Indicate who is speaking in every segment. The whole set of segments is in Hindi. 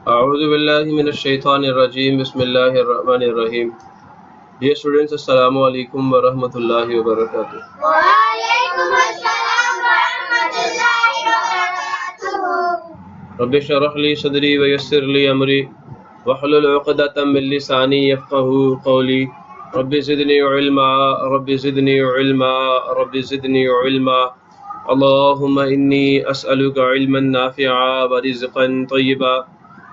Speaker 1: A'udhu billahi minash shaitanir rajim. Bismillahir rahmanir rahim. Dear students, assalamu alaikum wa rahmatullahi wa barakatuh.
Speaker 2: Wa alaikum assalam wa rahmatullahi wa barakatuh.
Speaker 1: Rabbi shrah li sadri wa yassir li amri wahlul 'uqdatam min lisani yafqahu qawli. Rabbi zidni ilma, Rabbi zidni ilma, Rabbi zidni ilma. Allahumma inni as'aluka ilman nafi'a wa rizqan tayyiba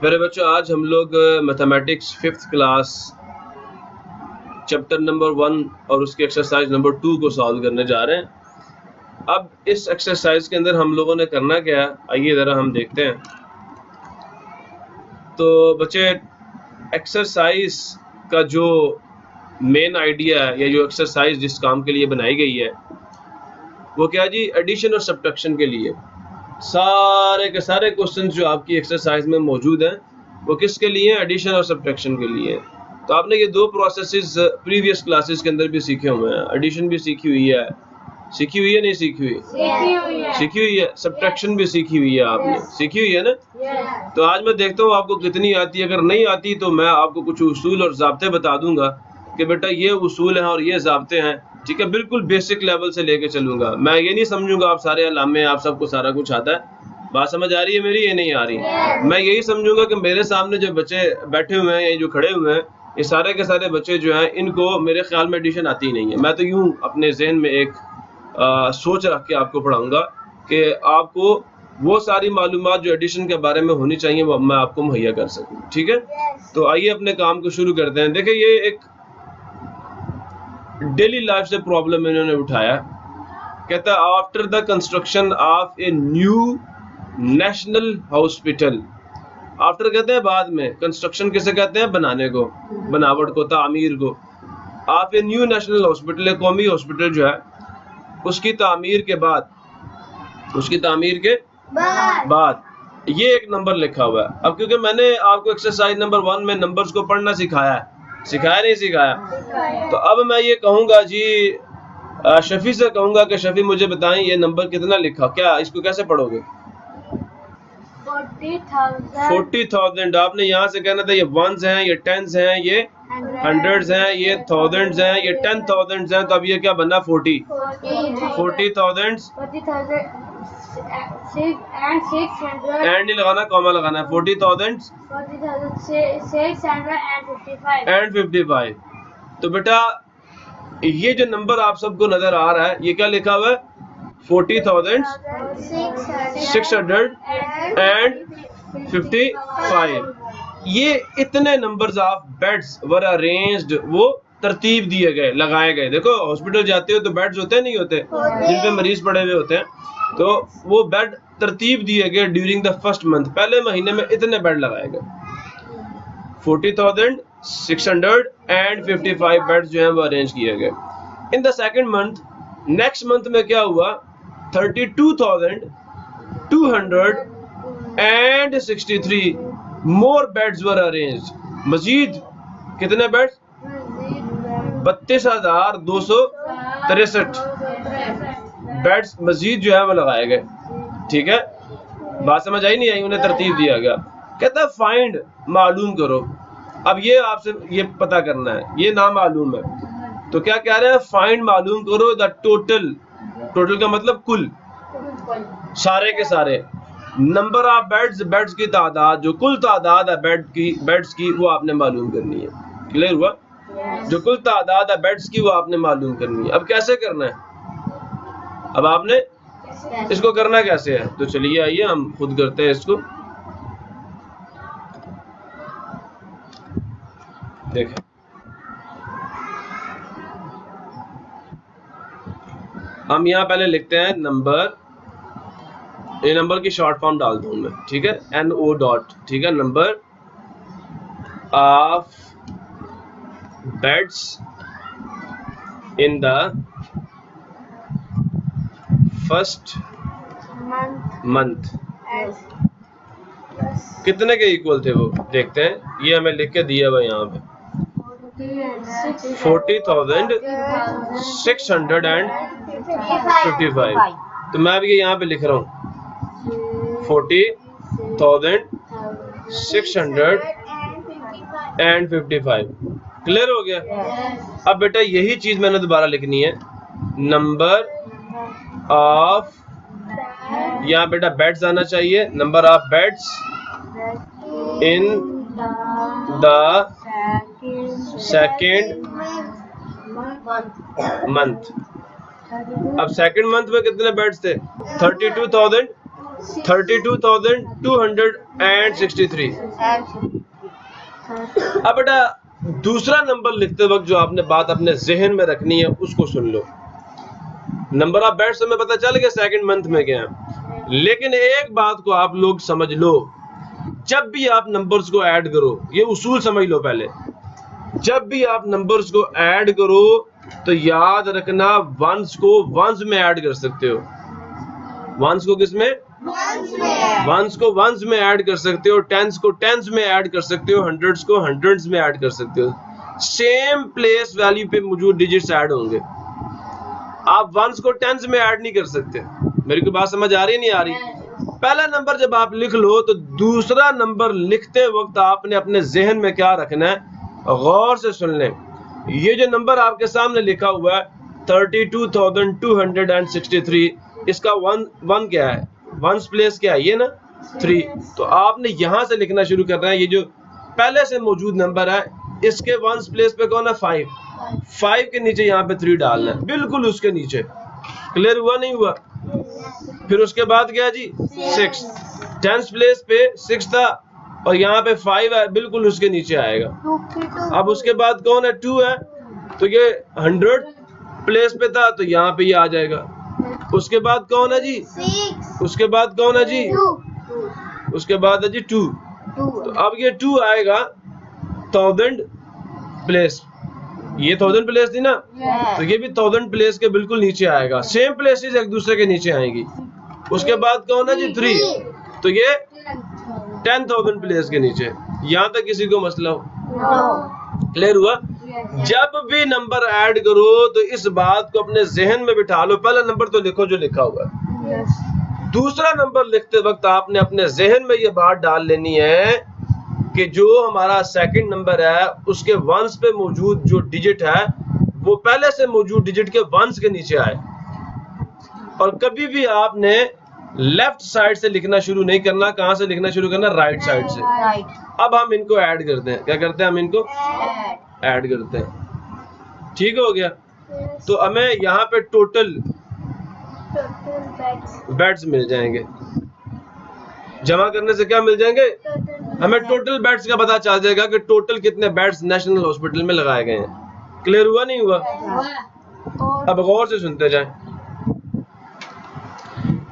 Speaker 1: प्यारे बच्चों, आज हम लोग mathematics 5th class chapter number 1 और उसके एक्सरसाइज नंबर 2 को सॉल्व करने जा रहे हैं। अब इस एक्सरसाइज के अंदर हम लोगों ने करना क्या है, आइए ज़रा हम देखते हैं। तो बच्चे, एक्सरसाइज का जो मेन आइडिया है या जो एक्सरसाइज जिस काम के लिए बनाई गई है वो क्या जी, एडिशन और सब्ट्रैक्शन के लिए। सारे के सारे क्वेश्चन जो आपकी एक्सरसाइज में मौजूद हैं वो किसके लिए, एडिशन और सब्ट्रैक्शन के लिए। तो आपने ये दो प्रोसेसेस प्रीवियस क्लासेस के अंदर भी सीखे हुए हैं। एडिशन भी सीखी हुई है, सीखी हुई है नहीं सीखी हुई? सीखी हुई है। सब्ट्रैक्शन भी सीखी हुई है, आपने सीखी हुई है ना? तो आज मैं देखता हूँ आपको कितनी आती है। अगर नहीं आती तो मैं आपको कुछ उसूल और ज़ाब्ते बता दूंगा कि बेटा ये उसूल हैं और ये ज़ाब्ते हैं, ठीक है। बिल्कुल बेसिक लेवल से लेके चलूंगा। मैं ये नहीं समझूंगा आप सारे अलामे, आप सबको सारा कुछ आता है। बात समझ आ रही है मेरी, ये नहीं आ रही? मैं यही समझूंगा कि मेरे सामने जो बच्चे बैठे हुए हैं, ये जो खड़े हुए हैं, ये सारे के सारे बच्चे जो हैं, इनको मेरे ख्याल में एडिशन आती ही नहीं है। मैं तो यूं अपने जहन में एक सोच रख के आपको पढ़ाऊंगा कि आपको वो सारी मालूमात जो एडिशन के बारे में होनी चाहिए वो मैं आपको मुहैया कर सकूं, ठीक है। तो आइए अपने काम को शुरू करते हैं। देखिए, ये एक डेली लाइफ से प्रॉब्लम इन्होंने उठाया। कहता है after the construction of a new national hospital. After कहते हैं बाद में, कंस्ट्रक्शन किसे कहते हैं, बनाने को, बनावट को, तामीर को। आप ए न्यू नेशनल हॉस्पिटल, एक कौमी हॉस्पिटल जो है उसकी तामीर के बाद, उसकी तामीर के बाद ये एक नंबर लिखा हुआ है। अब क्योंकि मैंने आपको एक्सरसाइज नंबर 1 में नंबर्स को पढ़ना सिखाया है, सिखाया नहीं सिखाया? तो अब मैं ये कहूँगा जी, शफी से कहूँगा कि शफी मुझे बताएं ये नंबर कितना लिखा, क्या इसको कैसे पढ़ोगे? 40,000। आपने यहाँ से कहना था ये वंस हैं, ये टेंस हैं, ये हंड्रेड्स हैं, ये थाउजेंड्स हैं, ये 10,000 हैं। तो अब ये क्या बना, 40,000 एंड नहीं लगाना, कॉमा लगाना है। 40,655। तो बेटा ये जो नंबर आप सबको नजर आ रहा है, ये क्या लिखा हुआ है, 40,655। ये इतने numbers of beds were arranged, वो तरतीब दिए गए, लगाए गए। देखो हॉस्पिटल जाते हो तो बेड्स होते हैं नहीं होते, जिन पे मरीज पड़े हुए होते हैं, तो वो बेड तरतीब दिए गए ड्यूरिंग द फर्स्ट मंथ। पहले महीने में इतने बेड लगाए गए, 40,655 बेड्स जो हैं वो अरेंज किए गए। In the second month, next month में क्या हुआ, 32,263 मोर बेड्स वर अरेंज्ड। मजीद कितने बेड्स, 32,263 बेड्स मजीद जो है वो लगाए गए, ठीक है। बात समझ आई नहीं आई? उन्हें तरतीब दिया गया। कहता है फाइंड, मालूम करो। अब ये आपसे ये पता करना है, ये ना मालूम है तो क्या कह रहे हैं, फाइंड मालूम करो द टोटल। टोटल का मतलब कुल, सारे के सारे। नंबर ऑफ बेड्स, बेड्स की तादाद, जो कुल तादाद है बेड्स की वो आपने मालूम करनी है। क्लियर हुआ? जो कुल तादाद है बेड्स की वो आपने मालूम करनी है। अब कैसे करना है, अब आपने इसको करना कैसे है, तो चलिए आइए हम खुद करते हैं इसको। देखें, हम यहाँ पहले लिखते हैं नंबर, ये नंबर की शॉर्ट फॉर्म डाल दूं मैं, ठीक है, NO डॉट, ठीक है। Number of beds in the first month कितने के इक्वल थे वो देखते हैं, ये हमें लिख के दिया हुआ यहाँ पे 40,655। तो मैं अभी यहाँ पे लिख रहा हूँ 40,655। क्लियर हो गया? अब बेटा यही चीज मैंने दोबारा लिखनी है, नंबर ऑफ, यहाँ बेटा बेड्स आना चाहिए, number of beds in the second month. अब सेकेंड मंथ में कितने बेड्स थे? 32,263। अब बेटा दूसरा नंबर लिखते वक्त जो आपने बात अपने जहन में रखनी है उसको सुन लो। नंबर ऑफ बेड्स हमें पता चल गया सेकेंड मंथ में क्या है, लेकिन एक बात को आप लोग समझ लो, जब भी आप नंबर्स को ऐड करो, ये उसूल समझ लो पहले, जब भी आप नंबर्स को ऐड करो तो याद रखना वंस को वंस में ऐड कर सकते हो। वंस को किस में? वंस को वंस में ऐड कर सकते हो, टेंस को टेंस में ऐड कर सकते हो, हंड्रेड्स को हंड्रेड्स में ऐड कर सकते हो। सेम प्लेस वैल्यू पे मौजूद डिजिट्स ऐड होंगे। आप वंस को टेंस में ऐड नहीं कर सकते। मेरी को बात समझ आ रही नहीं आ रही? पहला नंबर जब आप लिख लो तो दूसरा नंबर लिखते वक्त आपने अपने जहन में क्या रखना है, गौर से सुन लें। ये जो नंबर आपके सामने लिखा हुआ है 32,263, इसका वन क्या है? वंस प्लेस क्या है? ये ना 3। तो आपने यहां से लिखना शुरू करना है। ये जो पहले से मौजूद नंबर है इसके वंस प्लेस पे कौन है? 5 के नीचे यहाँ पे 3 डालना है, बिल्कुल उसके नीचे। क्लियर हुआ नहीं हुआ? फिर उसके बाद क्या जी? 6। टेंस प्लेस पे 6 था और यहाँ पे 5 है, बिल्कुल उसके नीचे आएगा। अब उसके बाद कौन है? 2 है, तो ये 100 प्लेस पे था तो यहाँ पे ये आ जाएगा। उसके बाद कौन है जी?
Speaker 2: 6।
Speaker 1: उसके बाद कौन है जी?
Speaker 2: 2।
Speaker 1: उसके बाद है जी 2। तो अब ये 2 आएगा 1000 प्लेस, ये 1000 प्लेस थी ना, तो ये भी 1000 प्लेस के बिल्कुल नीचे आएगा। सेम प्लेसेस एक दूसरे के नीचे आएंगी। उसके बाद कौन है जी? 3, तो ये 10,000 प्लेस के नीचे। यहाँ तक किसी को मसला हो? क्लियर हुआ? जब भी नंबर ऐड करो तो इस बात को अपने जहन में बिठा लो। पहला नंबर तो लिखो जो लिखा हुआ है, दूसरा नंबर लिखते वक्त आपने अपने जहन में ये बात डाल लेनी है कि जो हमारा सेकंड नंबर है उसके वंस पे मौजूद जो डिजिट है वो पहले से मौजूद डिजिट के वंस के नीचे आए। और कभी भी आपने लेफ्ट साइड से लिखना शुरू नहीं करना। कहां से लिखना शुरू करना? राइट साइड से। अब हम इनको ऐड करते हैं। क्या करते हैं? हम इनको ऐड करते हैं। ठीक हो गया? तो हमें यहाँ पे टोटल बेड्स मिल जाएंगे। जमा करने से क्या मिल जाएंगे? हमें टोटल बेड्स का पता चल जाएगा कि टोटल कितने बेड्स नेशनल हॉस्पिटल में लगाए गए हैं। क्लियर हुआ नहीं हुआ? अब गौर से सुनते जाएं।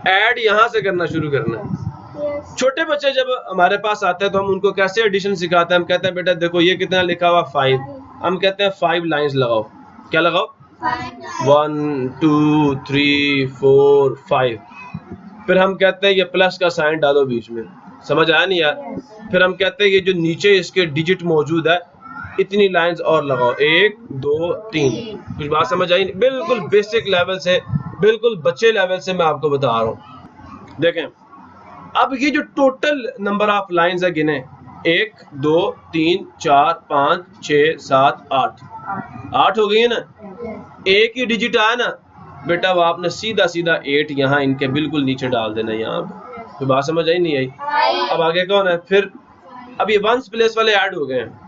Speaker 1: ऐड यहां से करना शुरू करना है। छोटे बच्चे जब हमारे पास आते हैं तो हम उनको कैसे एडिशन सिखाते हैं। हम कहते हैं बेटा देखो ये कितना लिखा हुआ 5, हम कहते हैं 5 लाइंस लगाओ। क्या लगाओ? 1 2 3 4 5। फिर हम कहते हैं ये प्लस का साइन डालो बीच में। समझ आया नहीं यार? फिर हम कहते हैं ये जो नीचे इसके डिजिट मौजूद है इतनी लाइंस और लगाओ, 1 2 3। कुछ बात समझ आई? बिल्कुल बेसिक लेवल से, बिल्कुल बच्चे लेवल से मैं आपको बता रहा हूँ। देखें अब ये जो टोटल नंबर ऑफ लाइंस है गिने, 1 2 3 4 5 6 7 8 हो गई है ना। एक ही डिजिट आया ना बेटा, वो आपने सीधा सीधा 8 यहाँ इनके बिल्कुल नीचे डाल देना। यहाँ पे तो बात समझ आई नहीं आई? अब आगे कौन है? फिर अब ये वंस प्लेस वाले ऐड हो गए हैं।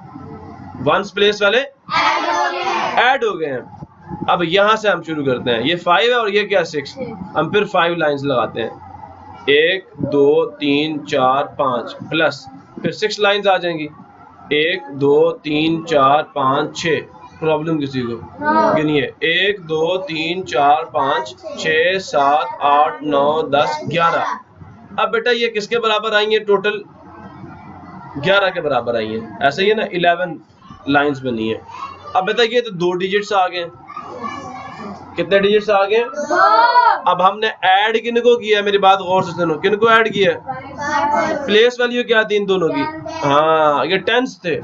Speaker 1: वंस प्लेस वाले ऐड हो गए हैं। अब यहाँ से हम शुरू करते हैं। ये 5 है और ये क्या 6। हम फिर 5 लाइंस लगाते हैं, 1 2 3 4 5 प्लस फिर 6 लाइंस आ जाएंगी, 1 2 3 4 5 6। प्रॉब्लम किसी को? गिनिए, 1 2 3 4 5 6 7 8 9 10 11। अब बेटा ये किसके बराबर आई है? टोटल 11 के बराबर आई है। ऐसे ही है ना, 11 लाइंस बनी है। अब बेटा ये तो 2 डिजिट्स आ गए, कितने डिजिट्स आ गए?
Speaker 2: 2
Speaker 1: अब हमने ऐड किनको किया है? मेरी बात गौर से सुनो, किनको ऐड किया है? प्लेस वैल्यू क्या थी इन दोनों की? हाँ, ये टेंस थे।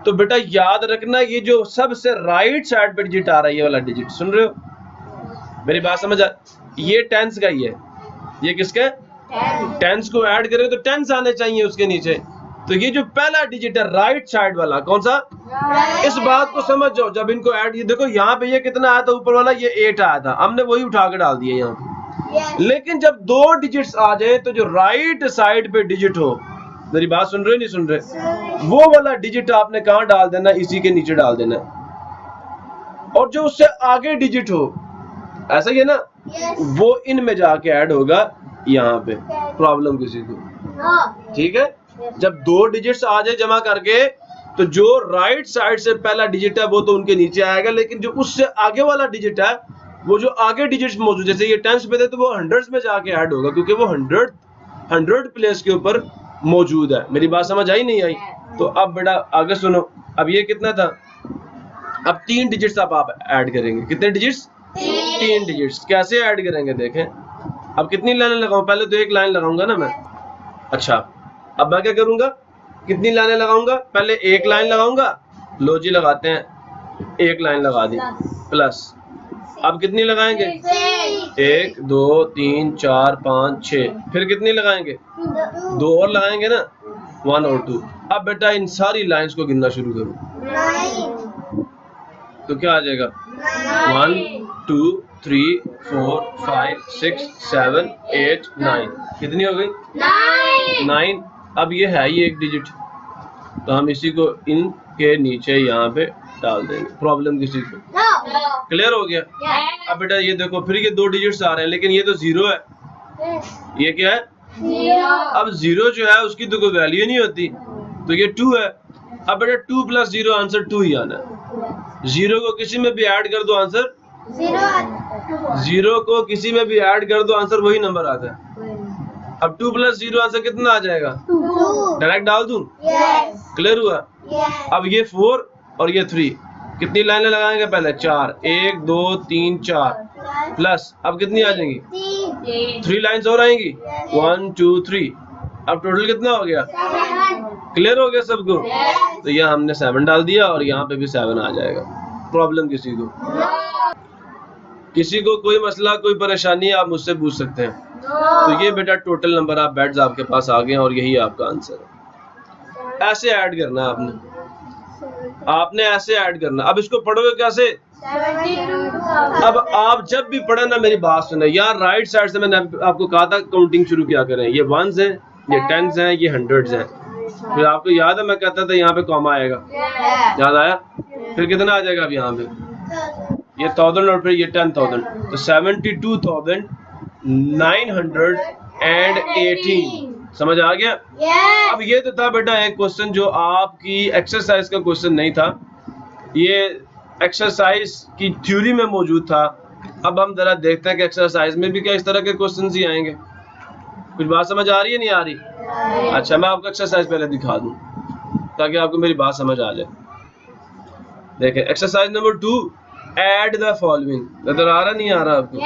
Speaker 1: तो बेटा याद रखना, ये जो सबसे राइट साइड पे डिजिट आ रहा है, ये वाला डिजिट, सुन रहे हो? मेरी बात समझ आ? ये टेंस का ही है। ये किसका? टेंस को ऐड करें तो टेंस आने चाहिए उसके नीचे। तो ये जो पहला डिजिट है राइट साइड वाला, कौन सा? इस बात को समझ जाओ, जब इनको ऐड, ये देखो यहाँ पे ये कितना आया था ऊपर वाला, ये 8 आया था, हमने वही उठा के डाल दिया यहाँ पे। लेकिन जब 2 डिजिट्स आ जाए तो जो राइट साइड पे डिजिट हो, मेरी बात सुन रहे हो नहीं सुन रहे, वो वाला डिजिट आपने कहाँ डाल देना? इसी के नीचे डाल देना। और जो उससे आगे डिजिट हो, ऐसा ही है ना, वो इनमें जाके ऐड होगा यहाँ पे। प्रॉब्लम किसी को? ठीक है। जब 2 डिजिट्स आ जाए जमा करके, तो जो राइट साइड से पहला डिजिट है वो तो उनके नीचे आएगा, लेकिन जो उससे आगे वाला डिजिट है, वो जो आगे डिजिट्स मौजूद, जैसे ये टेंस पे थे तो वो हंड्रेड्स में जाके ऐड होगा, क्योंकि वो 100 प्लेस के ऊपर मौजूद है। मेरी बात समझ आई नहीं आई? तो अब बेटा आगे सुनो, अब ये कितना था? अब 3 डिजिट्स आप ऐड करेंगे। कितने डिजिट्स? 3 डिजिट्स। कैसे ऐड करेंगे देखें। अब कितनी लाइनें लगाऊं? पहले तो एक लाइन लगाऊंगा ना मैं। अच्छा, अब मैं क्या करूंगा? कितनी लाइनें लगाऊंगा? पहले एक लाइन लगाऊंगा। लो जी लगाते हैं, एक लाइन लगा दी, प्लस। अब कितनी लगाएंगे? 1 2 3 4 5 6। फिर कितनी लगाएंगे? 2 और लगाएंगे ना, 1 और 2। अब बेटा इन सारी लाइंस को गिनना शुरू करूं तो क्या आ जाएगा? 1 2 3 4 5 6 7 8 9। कितनी हो गई? 9। अब ये है ही एक डिजिट, तो हम इसी को इनके नीचे यहाँ पे डाल देंगे। प्रॉब्लम किसी को? क्लियर हो गया? अब बेटा ये देखो, फिर ये 2 डिजिट्स आ रहे हैं, लेकिन ये तो 0 है। ये क्या है? 0। अब 0 जो है उसकी तो कोई वैल्यू नहीं होती, तो ये 2 है। अब बेटा 2 + 0 आंसर 2 ही आना है। 0 को किसी में भी ऐड कर दो आंसर 0 को किसी में भी ऐड कर दो आंसर वही नंबर आता है। अब 2 + 0 आंसर कितना आ जाएगा? 2। डायरेक्ट डाल दूं? क्लियर हुआ? अब ये 4 और ये 3, कितनी लाइनें लगाएंगे? पहले 4, 1 2 3 4, प्लस अब कितनी आ जाएंगी? 3 लाइन्स और आएंगी, 1 2 3। अब टोटल कितना हो गया? 7। क्लियर हो गया सबको? तो यहाँ हमने 7 डाल दिया और यहाँ पे भी 7 आ जाएगा। प्रॉब्लम किसी को? किसी को कोई मसला, कोई परेशानी, आप मुझसे पूछ सकते हैं। तो ये बेटा टोटल नंबर ऑफ बेड्स आपके पास आ गए और यही आपका आंसर है। ऐसे ऐड करना है आपने ऐसे ऐड करना। अब इसको पढ़ोगे कैसे? 72। अब आप जब भी पढ़े ना, मेरी बात सुने यार, राइट साइड से मैंने आपको कहा था काउंटिंग शुरू किया करें। ये 1s हैं, ये 10s हैं, ये 100s हैं। फिर आपको याद है मैं कहता था यहाँ पे कॉमा आएगा, याद आया? फिर कितना आ जाएगा अब यहाँ पे? ये 1000 और फिर ये 10,000, तो 72,918। समझ आ गया? अब ये तो था बेटा एक क्वेश्चन जो आपकी एक्सरसाइज का क्वेश्चन नहीं था, ये एक्सरसाइज की थ्योरी में मौजूद था। अब हम जरा देखते हैं कि एक्सरसाइज में भी क्या इस तरह के क्वेश्चन ही आएंगे। कुछ बात समझ आ रही है नहीं आ रही? अच्छा, मैं आपको एक्सरसाइज पहले दिखा दूं ताकि आपको मेरी बात समझ आ जाए। देखें exercise number 2, add the following. नजर आ रहा नहीं आ रहा आपको?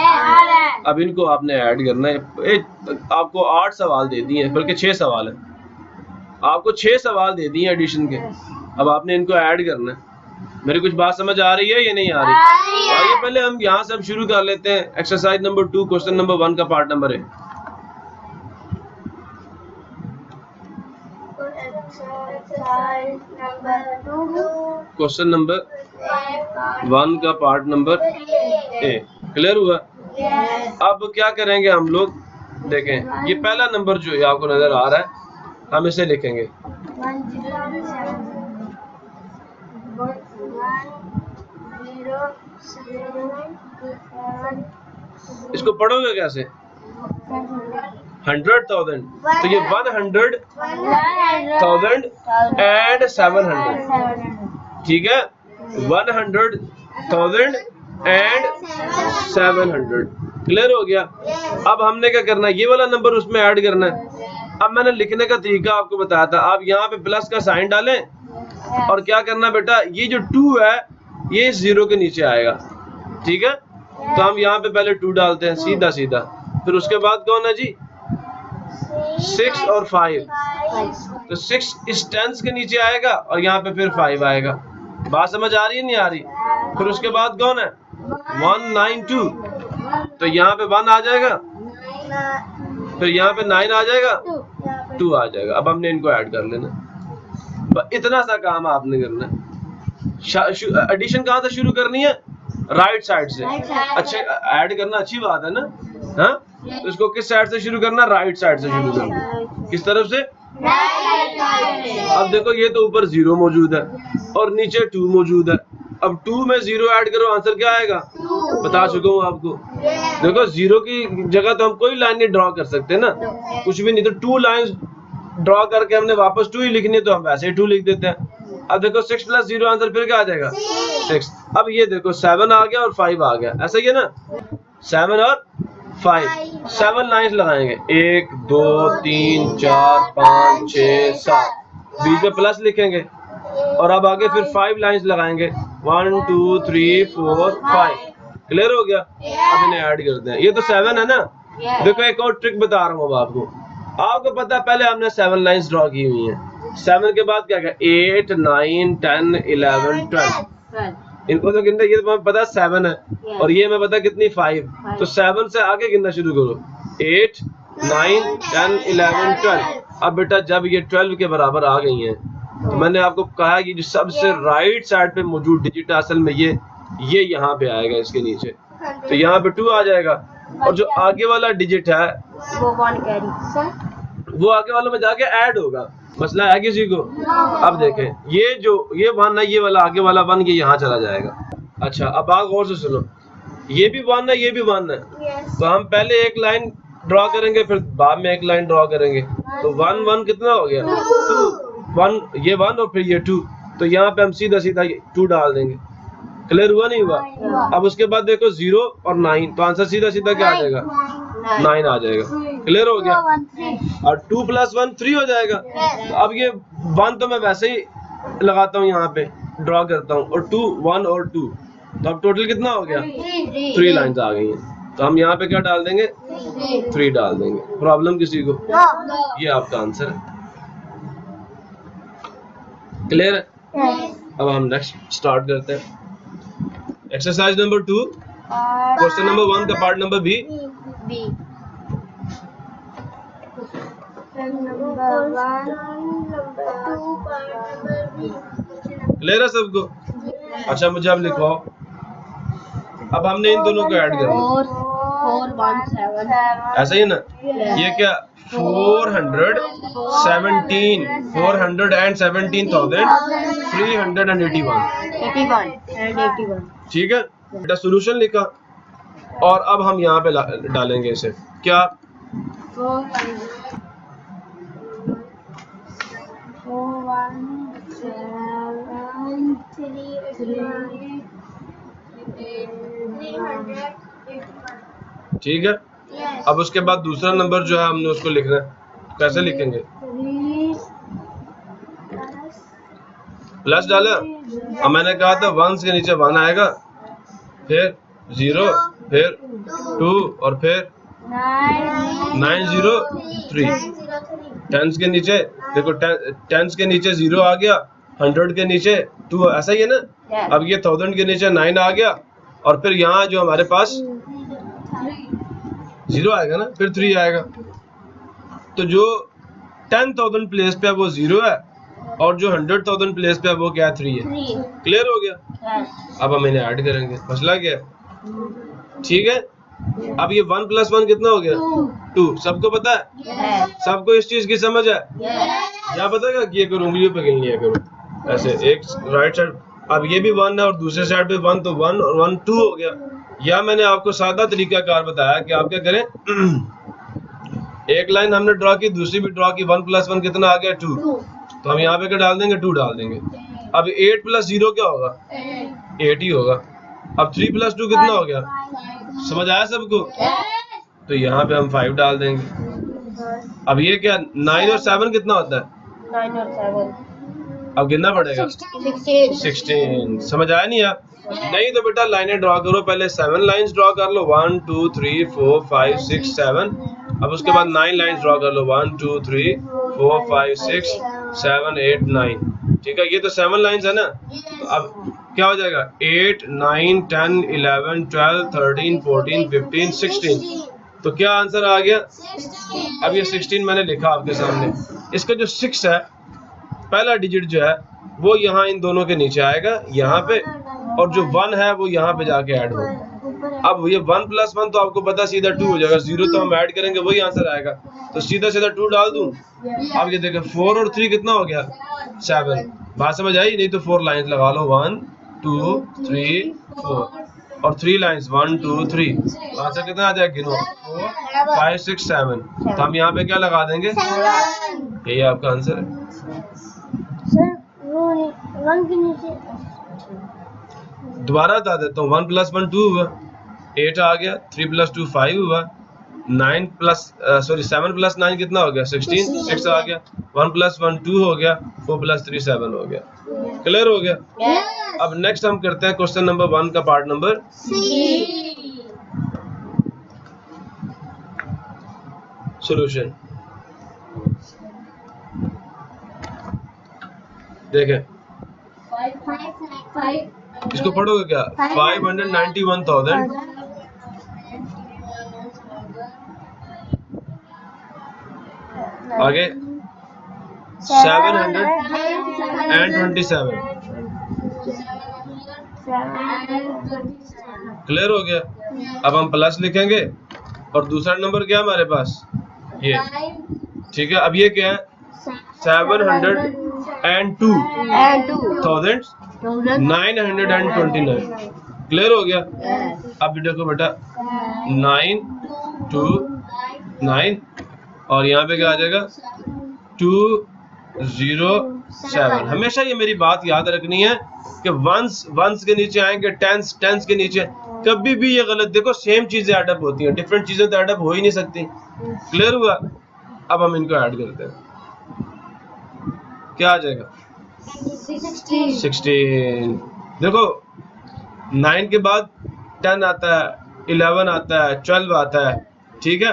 Speaker 1: अब इनको आपने ऐड करना है। आपको 8 सवाल दे दिए, बल्कि 6 सवाल है। आपको 6 सवाल दे दिए एडिशन के, अब आपने इनको ऐड करना है। मेरी कुछ बात समझ आ रही है या नहीं आ रही? आइए पहले हम यहाँ से शुरू कर लेते हैं। एक्सरसाइज नंबर 2 क्वेश्चन नंबर 1 का पार्ट नंबर है। क्वेश्चन नंबर 1 का पार्ट नंबर ए। क्लियर हुआ? अब क्या करेंगे हम लोग, देखें ये पहला नंबर जो है आपको नजर आ रहा है, हम इसे लिखेंगे। इसको पढ़ोगे कैसे? 100,000, तो ये 100,000 एंड 700, ठीक है? 100,000 एंड 700। क्लियर हो गया? अब हमने क्या करना है, ये वाला नंबर उसमें ऐड करना है। अब मैंने लिखने का तरीका आपको बताया था। आप यहाँ पे प्लस का साइन डालें और क्या करना बेटा, ये जो 2 है ये 0 के नीचे आएगा, ठीक है? तो हम यहाँ पे पहले 2 डालते हैं सीधा सीधा, फिर उसके बाद कौन है जी 6 और 5, तो 6 इस 10 के नीचे आएगा और यहाँ पे फिर 5 आएगा। बात समझ आ रही है नहीं आ रही? फिर उसके बाद कौन है 192, तो यहाँ पे 1 आ जाएगा, फिर यहाँ पे 9 आ जाएगा, 2 आ जाएगा। अब हमने इनको ऐड कर लेना, इतना सा काम आपने करना है। एडिशन कहाँ से शुरू करनी है? राइट साइड से। अच्छा ऐड करना अच्छी बात है ना, हाँ? तो इसको किस साइड से शुरू करना? राइट साइड से शुरू करना। किस तरफ से? अब देखो ये तो ऊपर 0 मौजूद है और नीचे 2 मौजूद है। अब 2 में 0 ऐड करो, आंसर क्या आएगा? बता चुका हूँ आपको। देखो 0 की जगह तो हम कोई लाइन नहीं ड्रॉ कर सकते ना, कुछ भी नहीं, तो 2 लाइंस ड्रॉ करके हमने वापस 2 ही लिखनी है, तो हम वैसे ही 2 लिख देते हैं। अब देखो 6 + 0 आंसर फिर क्या आ जाएगा? 6। अब ये देखो 7 आ गया और 5 आ गया, ऐसा ही है ना? 7 और 5, 7 लाइन्स लगाएंगे, 1 2 3 4 5 6 7, बीच में प्लस लिखेंगे और अब आगे फिर 5 लाइन्स लगाएंगे, 1 2 3 4 5। क्लियर हो गया? अब इन्हें ऐड करते हैं। ये तो 7 है ना। देखो एक और ट्रिक बता रहा हूँ अब आपको पता है पहले हमने 7 लाइन्स ड्रॉ की हुई हैं, 7 के बाद क्या क्या 8 9 10 11 12, इनको तो गिनना, ये तो हमें पता 7 है और ये हमें पता कितनी 5, तो 7 से आगे गिनना शुरू करो, 8 9 10 11 12। अब बेटा जब ये 12 के बराबर आ गई हैं तो मैंने आपको कहा कि जो सबसे राइट साइड पे मौजूद डिजिट असल में ये यहाँ पे आएगा, इसके नीचे, तो यहाँ पे 2 आ जाएगा और जो आगे वाला डिजिट है वो आगे वालों में जाके ऐड होगा। मसला है किसी को? अब देखें ये 1 है, ये वाला आगे वाला 1 ये यहाँ चला जाएगा। अच्छा अब आप गौर से सुनो, ये भी 1 है, ये भी 1 है, तो हम पहले एक लाइन ड्रॉ करेंगे फिर बाद में एक लाइन ड्रॉ करेंगे, तो 1 1 कितना हो गया 2, 1 ये 1 और फिर ये 2, तो यहाँ पे हम सीधा सीधा 2 डाल देंगे। क्लियर हुआ नहीं हुआ? अब उसके बाद देखो 0 और 9, तो आंसर सीधा सीधा क्या आ जाएगा? 9 आ जाएगा। क्लियर हो गया? और 2 + 1 3 हो जाएगा। तो अब ये 1 तो मैं वैसे ही लगाता हूँ, यहाँ पे ड्रॉ करता हूँ, और 2 1 और 2, तो अब टोटल कितना हो गया? 3 लाइन्स आ गई हैं, तो हम यहाँ पे क्या डाल देंगे? 3 डाल देंगे। प्रॉब्लम किसी को? ये आपका आंसर है। क्लियर है? अब हम नेक्स्ट स्टार्ट करते हैं। एक्सरसाइज नंबर 2, क्वेश्चन नंबर 1 का पार्ट नंबर बी। क्लियर है सबको? अच्छा मुझे अब लिखवाओ। अब हमने इन दोनों को ऐड करना,
Speaker 2: 417,
Speaker 1: ऐसा ही ना? ये क्या 417,381। ठीक है, बेटा सोल्यूशन लिखा और अब हम यहाँ पे डालेंगे इसे क्या?
Speaker 2: 417,381।
Speaker 1: ठीक है। अब उसके बाद दूसरा नंबर जो है हमने उसको लिखना है, कैसे लिखेंगे? प्लस डाला, और मैंने कहा था 1 के नीचे 1 आएगा, फिर 0, फिर 2 और फिर 903। 10 के नीचे देखो, 10 के नीचे 0 आ गया, 100 के नीचे 2, ऐसा ही है ना? अब ये 1000 के नीचे 9 आ गया और फिर यहाँ जो हमारे पास 0 आएगा ना, फिर 3 आएगा, तो जो 10,000 प्लेस पे है वो 0 है और जो 100,000 प्लेस पे है वो क्या 3 है। क्लियर हो गया? अब हम इन्हें ऐड करेंगे। मसला क्या है? ठीक है। अब ये 1 + 1 कितना हो गया? 2। सबको पता है? सबको इस चीज की समझ है? क्या पता है? ये करो, उंगलियों पे गिन लिया करो ऐसे, एक राइट साइड। अब ये भी 1 है और दूसरे साइड पे 1, तो 1 और 1 2 हो गया। या मैंने आपको सादा तरीका कार बताया कि आप क्या करें, एक लाइन हमने ड्रॉ की, दूसरी भी ड्रॉ की, 1 + 1 कितना आ गया 2, तो हम यहाँ पे क्या डाल देंगे? 2 डाल देंगे। अब 8 + 0 क्या होगा? 8 ही होगा। अब 3 + 2 कितना हो गया? समझ आया सबको? तो यहाँ पे हम 5 डाल देंगे। अब ये क्या 9 और 7 कितना होता है?
Speaker 2: 9 और 7
Speaker 1: अब गिनना पड़ेगा 16। समझ आया नहीं आप? नहीं तो बेटा लाइनें ड्रॉ करो, पहले 7 लाइंस ड्रॉ कर लो, 1 2 3 4 5 6 7। अब उसके बाद 9 लाइंस ड्रॉ कर लो, 1 2 3 4 5 6 7 8 9। ठीक है, ये तो 7 लाइंस है ना। तो अब क्या हो जाएगा, 8 9 10 11 12 13 14 15 16। तो क्या आंसर आ गया? अब ये 16 मैंने लिखा आपके सामने। इसका जो 6 है, पहला डिजिट जो है वो यहाँ इन दोनों के नीचे आएगा यहाँ पे, और जो 1 है वो यहाँ पे जाके ऐड होगा। अब ये 1 + 1 तो आपको पता सीधा 2 हो जाएगा, 0 तो हम ऐड करेंगे वही आंसर आएगा, तो सीधा सीधा 2 डाल दूं। अब ये देखो 4 और 3 कितना हो गया, 7। बात समझ आई? नहीं तो 4 लाइंस लगा लो, 1 2 3 4 और 3 लाइंस 1 2 3। आंसर कितना आ जाएगा, गिनो 4 5 6 7। तो हम यहाँ पे क्या लगा देंगे, यही आपका आंसर है। दोबारा बता देता हूँ, 1 + 1 2 हुआ, 8 आ गया, 3 + 2 5 हुआ, 7 + 9 कितना हो गया, 16 6 आ गया, 1 + 1 2 हो गया, 4 + 3 7 हो गया। क्लियर हो गया? अब नेक्स्ट हम करते हैं क्वेश्चन नंबर 1 का पार्ट नंबर सॉल्यूशन। देखें इसको पढ़ोगे क्या, 591,000 आगे 727। क्लियर हो गया? अब हम प्लस लिखेंगे और दूसरा नंबर क्या हमारे पास, ये। ठीक है, अब ये क्या है, 702,929। क्लियर हो गया? अब देखो बेटा 9 2 9 और यहाँ पे क्या आ जाएगा 207। हमेशा ये मेरी बात याद रखनी है कि वंस के नीचे आएंगे, टेंस के नीचे, कभी भी ये गलत। देखो सेम चीजें एडअप होती हैं, डिफरेंट चीजें तो एडअप हो ही नहीं सकती। क्लियर हुआ? अब हम इनको ऐड करते हैं, क्या आ जाएगा 16। देखो 9 के बाद 10 आता है, 11 आता है, 12 आता है। ठीक है,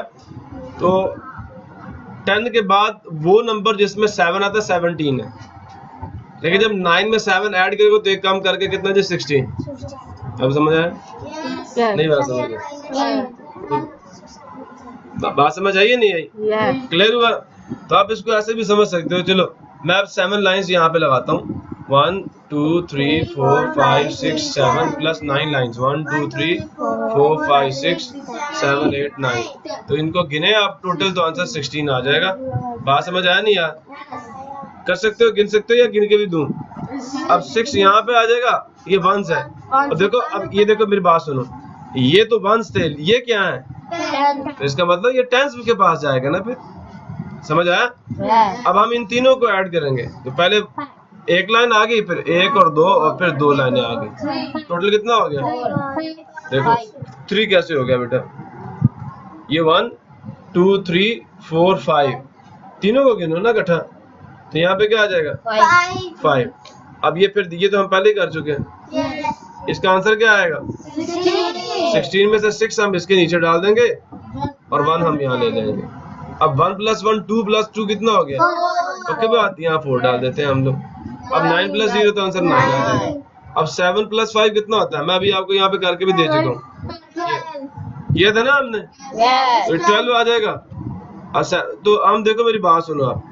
Speaker 1: तो 10 के बाद वो नंबर जिसमें 7 आता है 17 है, लेकिन जब 9 में 7 ऐड करेंगे तो एक कम करके कितना जी 16। अब समझ आया? नहीं बात समझ आया? बात समझ आई या नहीं आई? क्लियर हुआ? तो आप इसको ऐसे भी समझ सकते हो। चलो मैं अब 7 लाइंस यहाँ पे लगाता हूँ, 1 2 3 4 5 6 7 प्लस 9 लाइंस, 1 2 3 4 5 6 7 8 9। तो इनको गिने आप टोटल तो आंसर 16 आ जाएगा। बात समझ आया नहीं यार? कर सकते हो, गिन सकते हो या गिन के भी दूं? अब 6 यहाँ पे आ जाएगा, ये 1s है। और देखो अब ये देखो मेरी बात सुनो, ये तो 1s थे, ये क्या है, तो इसका मतलब ये 10s के पास जाएगा ना फिर। समझ आया? अब हम इन तीनों को ऐड करेंगे, तो पहले एक लाइन आ गई, फिर 1 और 2 और फिर 2 लाइनें आ गई। टोटल कितना हो गया? देखो 3 कैसे हो गया बेटा, ये 1 2 3 4 5 तीनों को गिनो ना इकट्ठा, तो यहाँ पे क्या आ जाएगा 5। अब ये फिर ये तो हम पहले ही कर चुके हैं, इसका आंसर क्या आएगा 16 में से 6 हम इसके नीचे डाल देंगे और 1 हम यहाँ ले जाएंगे। अब 1 + 1 2 + 2 कितना हो गया, तो क्या बात, यहाँ 4 डाल देते हैं हम लोग। अब 9 + 0 तो आंसर 9 आ जाएगा। अब 7 + 5 कितना होता है, मैं अभी आपको यहाँ पे करके भी दे चुका हूँ, ये था ना हमने, तो 12 आ जाएगा। अच्छा तो हम देखो मेरी बात सुनो आप,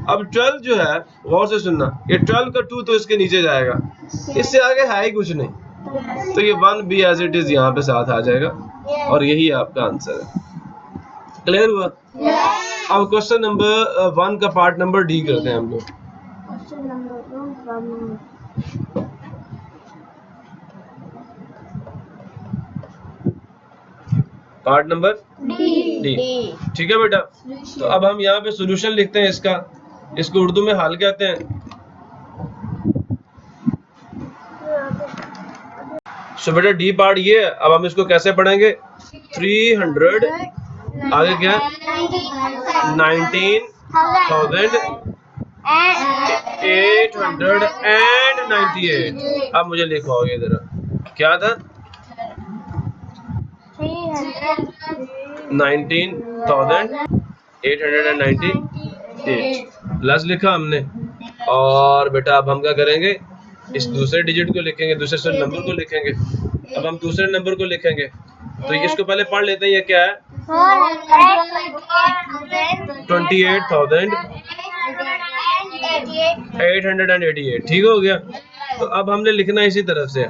Speaker 1: अब 12 जो है गौर से सुनना, ये 12 का 2 तो इसके नीचे जाएगा, इससे आगे है ही कुछ नहीं, तो ये 1 भी एज इट इज यहाँ पे साथ आ जाएगा और यही आपका आंसर है। क्लियर हुआ? अब क्वेश्चन नंबर 1 का पार्ट नंबर डी करते हैं हम लोग। Part number D. ठीक है बेटा, तो अब हम यहाँ पे सॉल्यूशन लिखते हैं इसका, इसको उर्दू में हल कहते हैं। सो बेटा डी पार्ट ये है। अब हम इसको कैसे पढ़ेंगे, 300 आगे क्या 19,898। अब मुझे लिखवाओगे जरा क्या था 19,898 प्लस लिखा हमने। और बेटा अब हम क्या करेंगे, इस दूसरे डिजिट को लिखेंगे, दूसरे नंबर को लिखेंगे। अब हम दूसरे नंबर को लिखेंगे तो इसको पहले पढ़ लेते हैं। ये क्या है 28,888। ठीक हो गया। तो अब हमने लिखना है इसी तरफ से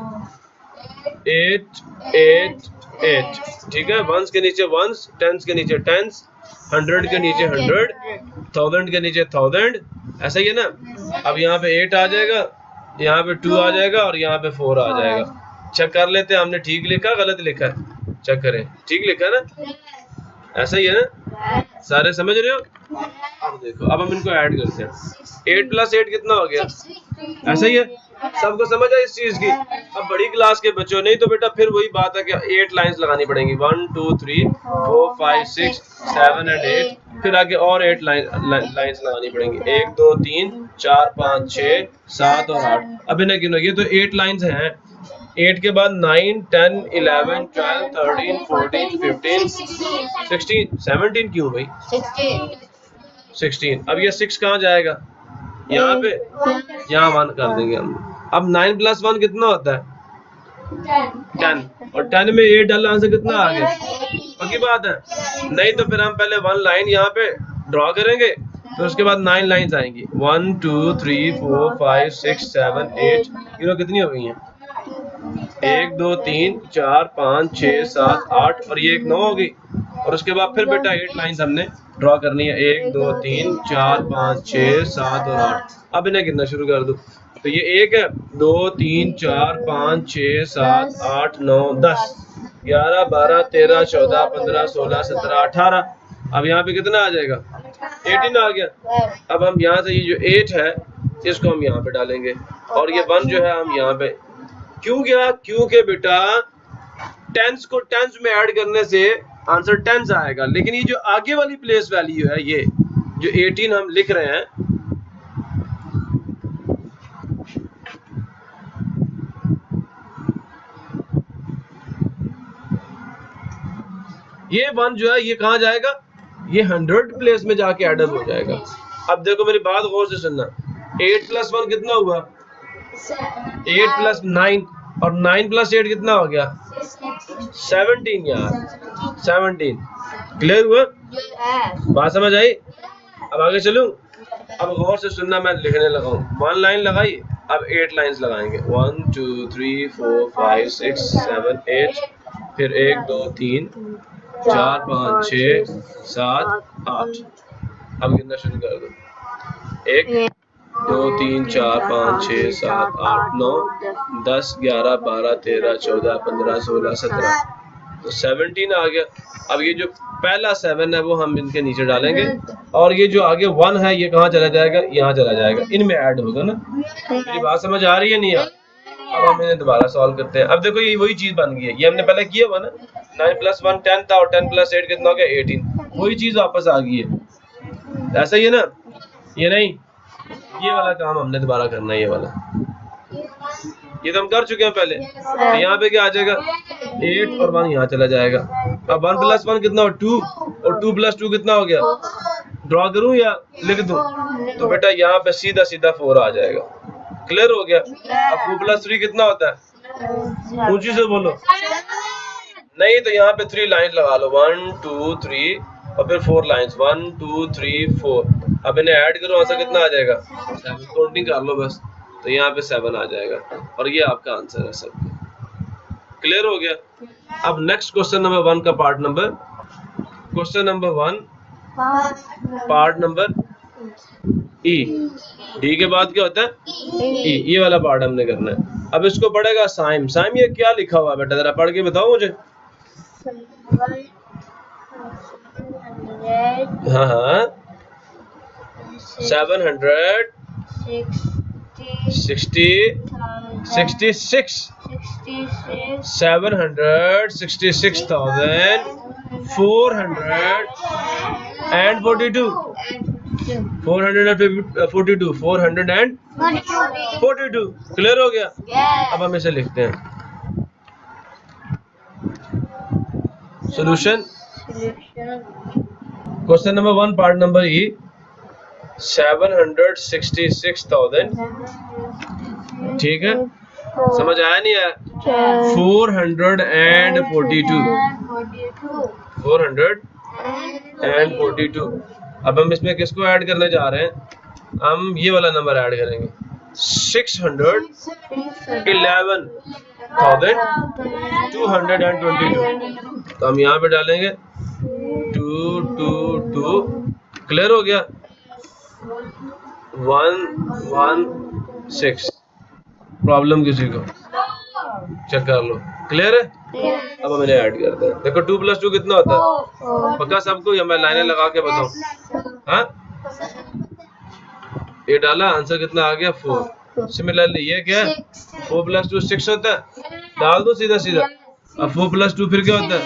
Speaker 1: 888। ठीक है, वंस के नीचे वंस, टेंस के नीचे टेंस, 100 के नीचे 100, 1000 के नीचे 1000। ऐसा ही है ना। अब यहाँ पे 8 आ जाएगा, यहाँ पे 2 आ जाएगा और यहाँ पे 4 आ जाएगा। चेक कर लेते हैं हमने ठीक लिखा गलत लिखा है। चेक करें, ठीक लिखा है ना, ऐसा ही है ना, सारे समझ रहे हो। अब देखो, अब हम इनको ऐड करते हैं। 8 + 8 कितना हो गया, ऐसा ही है। सबको समझ है इस चीज की। अब बड़ी क्लास के बच्चों नहीं तो बेटा फिर वही बात है कि 8 लाइंस लगानी पड़ेंगी, 1 2 3 4 5 6 7 और 8। फिर आगे और 8 लाइंस लगानी पड़ेंगी, 1 2 3 4 5 6 7 और 8। अब इन्हें गिनो, ये तो 8 लाइंस हैं। 8 के बाद 9 10 11 12 13 14 15 16 17 क्यों भाई 16। अब ये 6 कहाँ जाएगा, यहाँ पे, यहाँ 1 कर देंगे हम। अब 9 + 1 कितना होता है 10, और 10 में 8 डालने से कितना आ गया, पक्की बात है। नहीं तो फिर हम पहले 1 लाइन यहाँ पे ड्रॉ करेंगे, तो उसके बाद 9 लाइंस आएंगी, 1 2 3 4 5 6 7 8। गिनो कितनी हो गई हैं, 1 2 3 4 5 6 7 8 और ये एक 9 हो गई। और उसके बाद फिर बेटा 8 लाइंस हमने ड्रॉ करनी है, 1 2 3 4 5 6 7 और 8। अब इन्हें गिनना शुरू कर दो। तो ये 1 है, 2 3 4 5 6 7 8 9 10 11 12 13 14 15 16 17 18। अब यहाँ पे कितना आ जाएगा 18 आ गया। अब हम यहाँ से ये जो 8 है इसको हम यहाँ पे डालेंगे, और ये 1 जो है हम यहाँ पे क्यों गया, क्योंकि बेटा टेंस को टेंस में ऐड करने से आंसर टेंस आएगा। लेकिन ये जो आगे वाली प्लेस वैल्यू है, ये जो 18 हम लिख रहे हैं, ये 1 जो है ये कहाँ जाएगा, ये 100 प्लेस में जाके एडअप हो जाएगा। अब देखो मेरी बात गौर से सुनना, 8 + 1 कितना हुआ 8 + 9, और 9 + 8 कितना हो गया 17 यार, 17। क्लियर हुआ, बात समझ आई। अब आगे चलूं, अब गौर से सुनना, मैं लिखने लगा हूँ। 1 लाइन लगाई, अब 8 लाइंस लगाएंगे, 1 2 3 4 5 6 7 8। फिर 1 2 3 4 5 6 7 8। अब गिनना शुरू कर दो, 1 2 3 4 5 6 7 8 9 10 11 12 13 14 15 16 17। तो 17 आ गया। अब ये जो पहला 7 है वो हम इनके नीचे डालेंगे, और ये जो आगे 1 है ये कहाँ चला जाएगा, यहाँ चला जाएगा, इनमें ऐड होगा ना। मेरी बात समझ आ रही है नहीं यार। अब हम इन्हें दोबारा सॉल्व करते हैं। अब देखो ये वही चीज बन गई है, ये हमने पहले किया हुआ ना, 9 + 1 10 था, और 10 + 8 कितना हो गया 18। वही चीज वापस आ गई है, ऐसा ही है ना। ये नहीं, ये वाला काम हमने दोबारा करना है, ये वाला, ये तो हम कर चुके हैं पहले। तो यहाँ पे क्या आ जाएगा 8 और 1 यहाँ चला जाएगा। अब 1 + 1 कितना हो 2, और 2 + 2 कितना हो गया, ड्रॉ करूं या लिख दूं, तो बेटा यहाँ पे सीधा सीधा 4 आ जाएगा। क्लियर हो गया। अब 4 + 3 कितना होता है, ऊंची से बोलो, नहीं तो यहाँ पे 3 लाइन लगा लो, 1 2 3 और फिर 4 लाइंस, 1 2 3 4। अब इन्हें ऐड करो, आंसर कितना आ जाएगा 7। काउंटिंग कर लो बस, तो यहाँ पे 7 आ जाएगा, और ये आपका आंसर है सब। क्लियर हो गया। अब नेक्स्ट क्वेश्चन नंबर 1 का part number, question number 1 part number ई। डी के बाद क्या होता है ई, ये वाला पार्ट हमने करना है। अब इसको पढ़ेगा साइम। साइम ये क्या लिखा हुआ है बेटा, जरा पढ़ के बताओ मुझे। हाँ हाँ 766 766,442 442। क्लियर हो गया। अब हम इसे लिखते हैं Solution. Question number 1, part number E. 766,000. ठीक है, समझ आया नहीं आया? 442. 442. अब हम इसमें किसको ऐड करने जा रहे हैं? हम ये वाला नंबर ऐड करेंगे, 611,222. तो हम यहाँ पे डालेंगे 222. क्लियर हो गया? 116. प्रॉब्लम किसी को? चेक कर लो। क्लियर है? अब हम इन्हें ऐड करते हैं। देखो 2 + 2 कितना होता है? पक्का सबको? या मैं लाइनें लगा के बताऊं? हाँ, ये डाला, आंसर कितना आ गया? 4. सिमिलरली ये क्या है? 4 + 2 6 होता है। डाल दो सीधा सीधा। अब 4 + 2 फिर क्या होता है?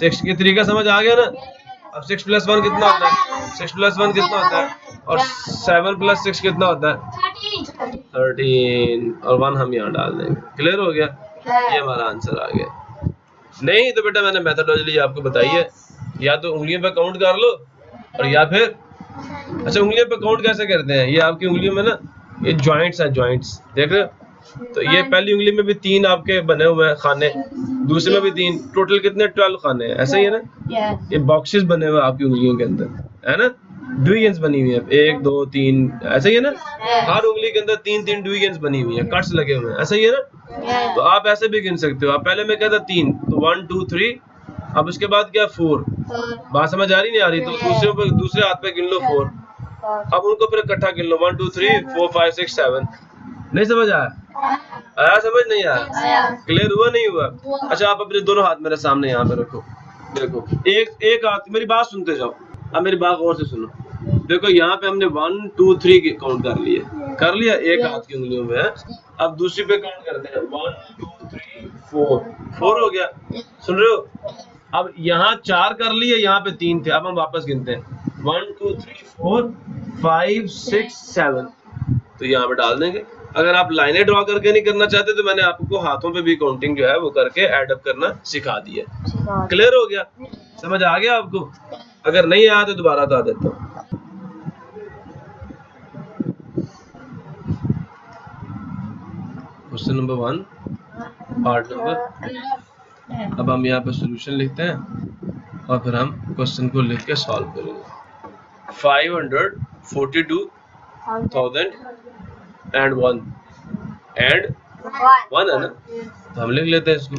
Speaker 1: 6 की तरीका समझ आ गया ना? अब 6 + 1 कितना होता है? 6 + 1 कितना होता है? और 7 + 6 कितना होता है? 13. और 1 हम यहाँ डाल देंगे। क्लियर हो गया? ये हमारा आंसर आ गया। नहीं तो बेटा मैंने मेथोडोलॉजी आपको बताई है, या तो उंगलियों पे काउंट कर लो, और या फिर अच्छा, उंगलियों पे काउंट कैसे करते हैं? ये आपकी उंगलियों में ना, ये जॉइंट्स हैं, जॉइंट्स देख रहे हो? तो ये पहली उंगली में भी 3 आपके बने हुए हैं खाने, दूसरे में भी 3, टोटल कितने? 12 खाने हैं। ऐसा ही है ना? ये बॉक्सेस बने हुए आपकी उंगलियों के अंदर, है ना? डिवीजन्स बनी हुई है, 1 2 3, ऐसा ही है ना? हर उंगली के अंदर 3 डिवीजन्स बनी हुई है, कट्स लगे हुए हैं। ऐसा ही है ना? तो आप ऐसे भी गिन सकते हो। आप पहले में क्या था? 3, तो 1 2 3, अब उसके बाद क्या? 4। बात समझ आ रही नहीं आ रही? तो दूसरे हाथ पे गिन लो 4। अब उनको फिर इकट्ठा गिन लो, 1 2 3 4 5 6 7। नहीं समझ आया? आया समझ? नहीं आया? क्लियर हुआ नहीं हुआ? अच्छा, आप अपने दोनों हाथ मेरे सामने यहाँ पे रखो। देखो, एक हाथ, मेरी बात सुनते जाओ, अब मेरी बात गौर से सुनो। देखो यहाँ पे हमने 1 2 3 की काउंट कर लिया एक हाथ की उंगलियों में है। अब दूसरी पे काउंट करते हैं, 1 2 3 4 हो गया। सुन रहे हो? अब यहाँ 4 कर लिए, यहाँ पे 3 थे। अब हम वापस गिनते हैं, 1 2 3 4 5 6 7। तो यहाँ पे डाल देंगे। अगर आप लाइनें ड्रॉ करके नहीं करना चाहते तो मैंने आपको हाथों पे भी काउंटिंग जो है वो करके एड अप करना सिखा दिया। क्लियर हो गया? समझ आ गया आपको? अगर नहीं आया तो दोबारा बता देता हूँ। Question number 1, part number. अब हम यहाँ पे सॉल्यूशन लिखते हैं और फिर हम क्वेश्चन को लिख के सॉल्व करेंगे। 542,001 एंड 1 है ना? तो हम लिख लेते हैं इसको।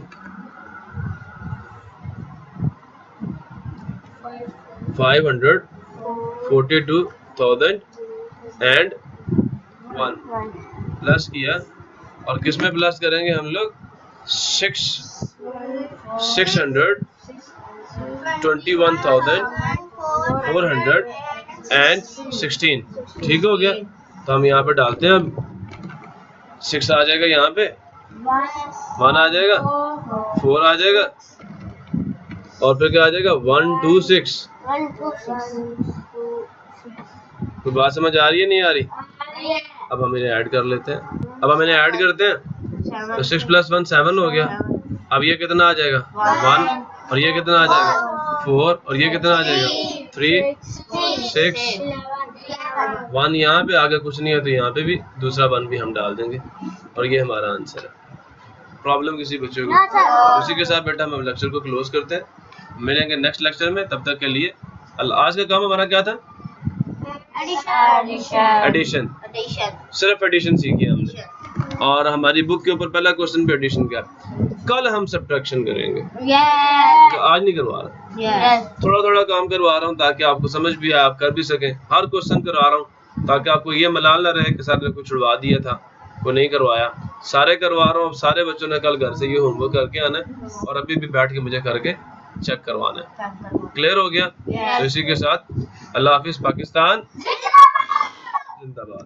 Speaker 1: 542,000 एंड 1 प्लस किया, और किस में प्लस करेंगे हम लोग? 621,416। ठीक हो गया? तो हम यहाँ पे डालते हैं। अब 6 आ जाएगा, यहाँ पे 1 आ जाएगा, 4 आ जाएगा, और फिर क्या आ जाएगा? 1 2 6। तो बात समझ आ रही है नहीं आ रही? अब हम इन्हें ऐड कर लेते हैं। अब हम इन्हें ऐड करते हैं तो 6 + 1 7 हो गया। अब ये कितना आ जाएगा? 1, और ये कितना आ जाएगा? 4, और ये कितना आ जाएगा? 3 6 1। यहाँ पे आगे कुछ नहीं है तो यहाँ पे भी दूसरा 1 भी हम डाल देंगे, और ये हमारा आंसर है। प्रॉब्लम किसी बच्चों को? उसी के साथ बेटा हम लेक्चर को क्लोज करते हैं। मिलेंगे नेक्स्ट लेक्चर में, तब तक के लिए आज का काम हमारा क्या था? एडिशन। सिर्फ एडिशन सीखी हमने, और हमारी बुक के ऊपर पहला क्वेश्चन पे एडिशन क्या। कल हम सब्ट्रैक्शन करेंगे, तो आज नहीं करवा रहा, थोड़ा थोड़ा काम करवा रहा हूँ ताकि आपको समझ भी आए, आप कर भी सकें। हर क्वेश्चन करवा रहा हूँ ताकि आपको ये मलाल ना रहे कि सर ने कुछ छुड़वा दिया था, को नहीं करवाया। सारे करवा रहा हूँ। सारे बच्चों ने कल घर से ये होमवर्क करके आना है, और अभी भी बैठ के मुझे करके चेक करवाना है। क्लियर हो गया? तो इसी के साथ अल्लाह हाफिज। पाकिस्तान जिंदाबाद।